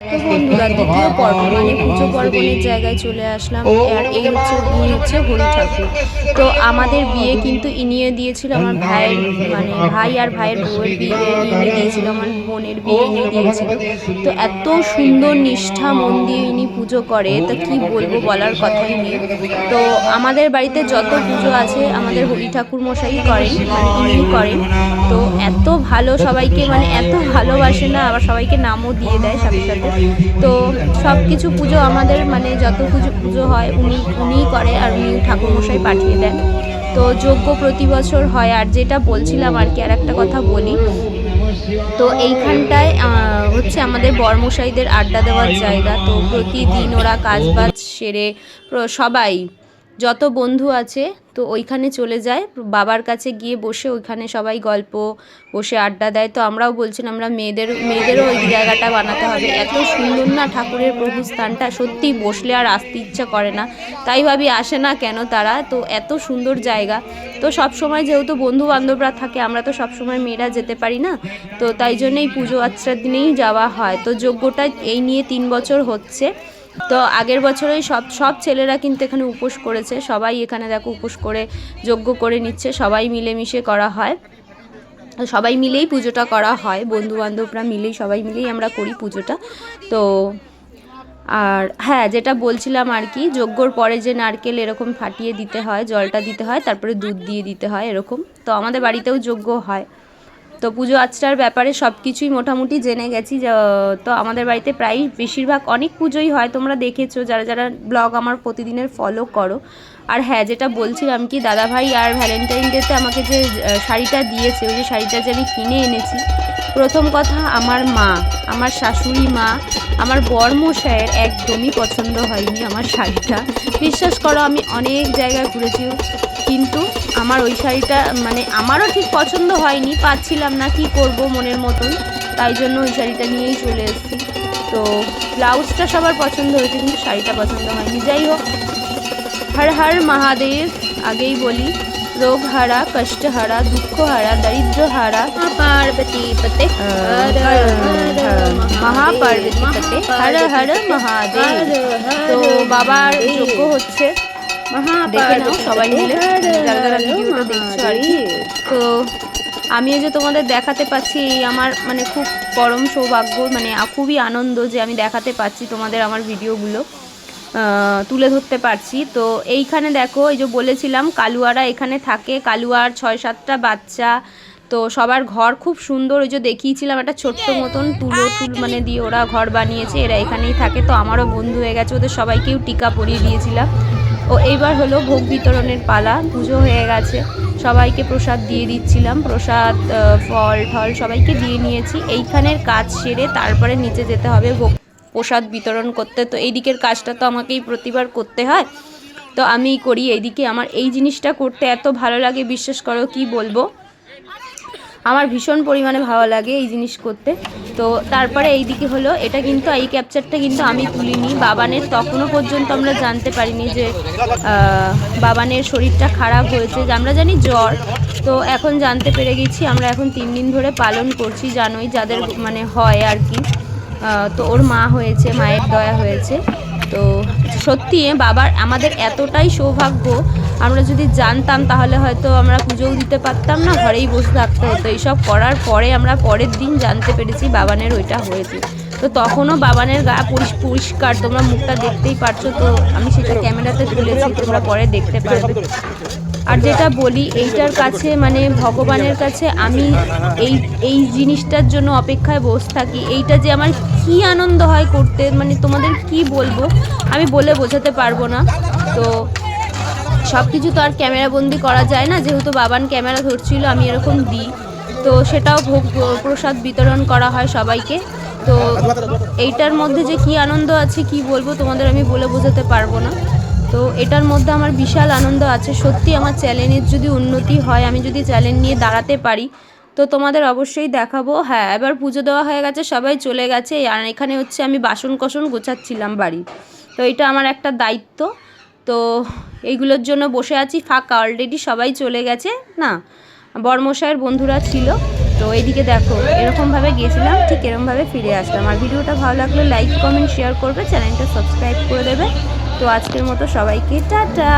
তো বন্ধুরা দ্বিতীয় পর্ব মানে পুজো পার্বণের জায়গায় চলে আসলাম। আর এই হচ্ছে ইনি হচ্ছে হরি ঠাকুর। তো আমাদের বিয়ে কিন্তু ইনিয়ে দিয়েছিল আমার ভাইয়ের, মানে ভাই আর ভাইয়ের বউয়ের বিয়ে ইনি দিয়েছিল, আমার বোনের বিয়ে ইনি দিয়েছিল। তো এত সুন্দর নিষ্ঠা মন দিয়ে ইনি পুজো করে, তা কি বলবো, বলার কথাই নেই। তো আমাদের বাড়িতে যত পুজো আছে আমাদের হরি ঠাকুর মশাই করেন, মানে ইনি করেন। তো এত ভালো সবাইকে, মানে এত ভালোবাসে না, আবার সবাইকে নামও দিয়ে দেয় সাথে সাথে। তো সব কিছু পুজো আমাদের, মানে যত পুজো হয় উনিই করে, আর উনি ঠাকুরমশাই পাঠিয়ে দেন। তো যজ্ঞ প্রতি বছর হয়। আর যেটা বলছিলাম আর কি, আর একটা কথা বলি, তো এইখানটায় হচ্ছে আমাদের বরমশাইদের আড্ডা দেওয়ার জায়গা। তো প্রতিদিন ওরা কাজবাজ সেরে সবাই যত বন্ধু আছে তো ওইখানে চলে যায়, বাবার কাছে গিয়ে বসে ওইখানে সবাই গল্প বসে আড্ডা দেয়। তো আমরাও বলছিলাম আমরা মেয়েদেরও ওই জায়গাটা বানাতে হবে। এত সুন্দর না ঠাকুরের প্রভু স্থানটা, সত্যি বসলে আর আসতে ইচ্ছা করে না, তাই ভাবি আসে না কেন তারা। তো এত সুন্দর জায়গা। তো সব সময় যেহেতু বন্ধু বান্ধবরা থাকে, আমরা তো সব সময় মেয়েরা যেতে পারি না, তো তাই জন্যই পুজো আচ্ছার দিনেই যাওয়া হয়। তো যজ্ঞটা এই নিয়ে 3 বছর হচ্ছে। তো আগের বছরেই সব ছেলেরা কিন্তু এখানে উপোস করেছে, সবাই এখানে দেখো উপোস করে যজ্ঞ করে নিচ্ছে, সবাই মিলেমিশে করা হয়, সবাই মিলেই পুজোটা করা হয়, বন্ধু বান্ধবরা মিলেই সবাই মিলেই আমরা করি পুজোটা। তো আর হ্যাঁ, যেটা বলছিলাম আর কি, যজ্ঞর পরে যে নারকেল এরকম ফাটিয়ে দিতে হয়, জলটা দিতে হয়, তারপরে দুধ দিয়ে দিতে হয় এরকম। তো আমাদের বাড়িতেও যজ্ঞ হয়। তো পুজো আচ্চার ব্যাপারে সব কিছুই মোটামুটি জেনে গেছি। তো আমাদের বাড়িতে প্রায় বেশিরভাগ অনেক পুজোই হয়, তোমরা দেখেছো যারা যারা ব্লগ আমার প্রতিদিনের ফলো করো। আর হ্যাঁ, যেটা বলছিলাম কি, দাদাভাই আর ভ্যালেন্টাইন ডেতে আমাকে যে শাড়িটা দিয়েছে, ওই যে শাড়িটা যে আমি কিনে এনেছি, প্রথম কথা আমার শাশুড়ি মা, আমার বরমশাইয়ের একদমই পছন্দ হয়নি আমার শাড়িটা। বিশ্বাস করো, আমি অনেক জায়গায় ঘুরেছি, কিন্তু আমার ওই শাড়িটা, মানে আমারও ঠিক পছন্দ হয়নি, পাচ্ছিলাম না কি করব মনের মতন, তাই জন্য ওই শাড়িটা নিয়েই চলে এসেছি। তো ব্লাউজটা সবার পছন্দ হয়েছে, কিন্তু শাড়িটা পছন্দ হয়নি। যাই হোক, হর হর মহাদেব। আগেই বলি, রোগ হারা, কষ্ট হারা, দুঃখ হারা, দরিদ্র হারা, পার্বতী পতে মহাপার্বতী পতে হর হর মহাদেব। তো বাবার যজ্ঞ হচ্ছে, দেখে নাও সবাই মিলে যারা যারা ভিডিওটা দেখছো আর কি। তো আমিও যে তোমাদের দেখাতে পাচ্ছি, এই আমার মানে খুব পরম সৌভাগ্য, মানে খুবই আনন্দ যে আমি দেখাতে পাচ্ছি তোমাদের আমার ভিডিওগুলো তুলে ধরতে পারছি। তো এইখানে দেখো, এই যে বলেছিলাম কালুয়ারা এখানে থাকে, কালুয়ার 6-7টা বাচ্চা। তো সবার ঘর খুব সুন্দর, ওই যে দেখিয়েছিলাম একটা ছোট্ট মতন টুল মানে দিয়ে ওরা ঘর বানিয়েছে, এরা এখানেই থাকে। তো আমারও বন্ধু হয়ে গেছে, ওদের সবাইকেও টিকা পরিয়ে দিয়েছিলাম। ও এইবার হলো ভোগ বিতরণের পালা, পুজো হয়ে গেছে, সবাইকে প্রসাদ দিয়ে দিচ্ছিলাম, প্রসাদ ফল ঠল সবাইকে দিয়ে নিয়েছি। এইখানের কাজ সেরে তারপরে নিচে যেতে হবে ভোগ প্রসাদ বিতরণ করতে। তো এই দিকের কাজটা তো আমাকেই প্রতিবার করতে হয়, তো আমিই করি। এইদিকে আমার এই জিনিসটা করতে এত ভালো লাগে, বিশ্বাস করো কি বলবো, আমার ভীষণ পরিমাণে ভালো লাগে এই জিনিস করতে। তো তারপরে এইদিকে হলো, এটা কিন্তু এই ক্যাপচারটা কিন্তু আমি তুলিনি, বাবানের তখনও পর্যন্ত আমরা জানতে পারিনি যে বাবানের শরীরটা খারাপ হয়েছে, যে আমরা জানি জ্বর, তো এখন জানতে পেরে গেছি। আমরা এখন 3 দিন ধরে পালন করছি, জানোই যাদের মানে হয় আর কি। তো ওর মা হয়েছে, মায়ের দয়া হয়েছে। তো সত্যি বাবার আমাদের এতটাই সৌভাগ্য, আমরা যদি জানতাম তাহলে হয়তো আমরা পুজোও দিতে পারতাম না, ঘরেই বসে থাকতে হতো। এইসব করার পরে আমরা পরের দিন জানতে পেরেছি বাবানের ওইটা হয়েছে। তো তখনও বাবানের গা পরিষ্কার, তোমরা মুখটা দেখতেই পারছো, তো আমি সেটা ক্যামেরাতে তুলেছি, তোমরা পরে দেখতে পারবে। আর যেটা বলি, এইটার কাছে মানে ভগবানের কাছে আমি এই জিনিসটার জন্য অপেক্ষায় বসে থাকি। এইটা যে আমার কি আনন্দ হয় করতে, মানে তোমাদের কি বলবো, আমি বলে বোঝাতে পারবো না। তো সব কিছু তো আর ক্যামেরাবন্দি করা যায় না, যেহেতু বাবান ক্যামেরা ধরছিল, আমি এরকম দিই। তো সেটাও ভোগ প্রসাদ বিতরণ করা হয় সবাইকে। তো এইটার মধ্যে যে কি আনন্দ আছে কি বলবো তোমাদের, আমি বলে বোঝাতে পারবো না। তো এটার মধ্যে আমার বিশাল আনন্দ আছে। সত্যি আমার চ্যানেলের যদি উন্নতি হয়, আমি যদি চ্যানেল নিয়ে দাঁড়াতে পারি, তো তোমাদের অবশ্যই দেখাবো। হ্যাঁ, এবার পুজো দেওয়া হয়ে গেছে, সবাই চলে গেছে, আর এখানে হচ্ছে আমি বাসন কোসন গোছাচ্ছিলাম বাড়ি। তো এটা আমার একটা দায়িত্ব। তো এইগুলোর জন্য বসে আছি ফাঁকা, অলরেডি সবাই চলে গেছে, না বরমশাইয়ের বন্ধুরা ছিল, তো এইদিকে দেখো এরকমভাবে গিয়েছিলাম, ঠিক এরকমভাবে ফিরে আসলাম। আর ভিডিওটা ভালো লাগলে লাইক কমেন্ট শেয়ার করবে, চ্যানেলটা সাবস্ক্রাইব করে দেবে। তো আজকের মতো সবাইকে টাটা।